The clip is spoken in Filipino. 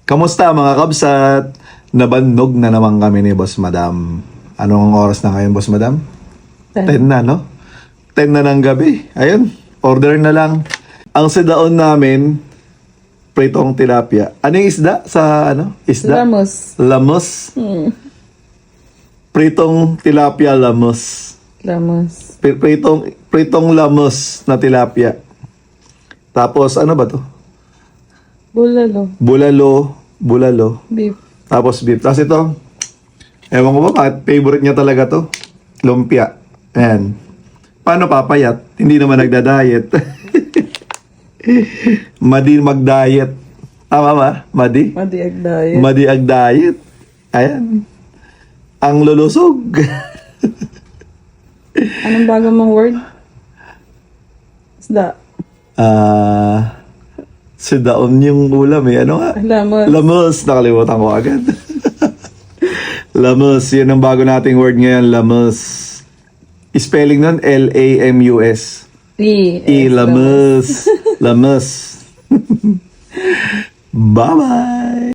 Kamusta mga kabsat? Nabandog na naman kami ni Boss Madam. Anong oras na ngayon, Boss Madam? 10 na, no? 10 na ng gabi. Ayun, order na lang. Ang sidaon namin, pritong tilapia. Ano yung isda sa ano? Isda? Lamos. Lamos? Pritong tilapia lamos. Lamos. Pritong lamos na tilapia. Tapos ano ba to? Bulalo. Bulalo. Beef. Tapos beef. Tapos ito, ewan ko ba bakit favorite niya talaga to? Lumpia. Ayan. Paano papayat? Hindi naman nagda-diet. Madi mag-diet. Tama ba? Madi? Madiag diet. Madi ag-diet. Ayan. Ang lulusog. Anong bago mong word? Isda. Sidaon yung ulam eh. Ano nga? Lamos. Lamos. Nakalimutan ko agad. Lamos. Yan ang bago nating word ngayon. Lamos. Spelling nun, L-A-M-U-S. E. Lamos. Lamos. Bye-bye.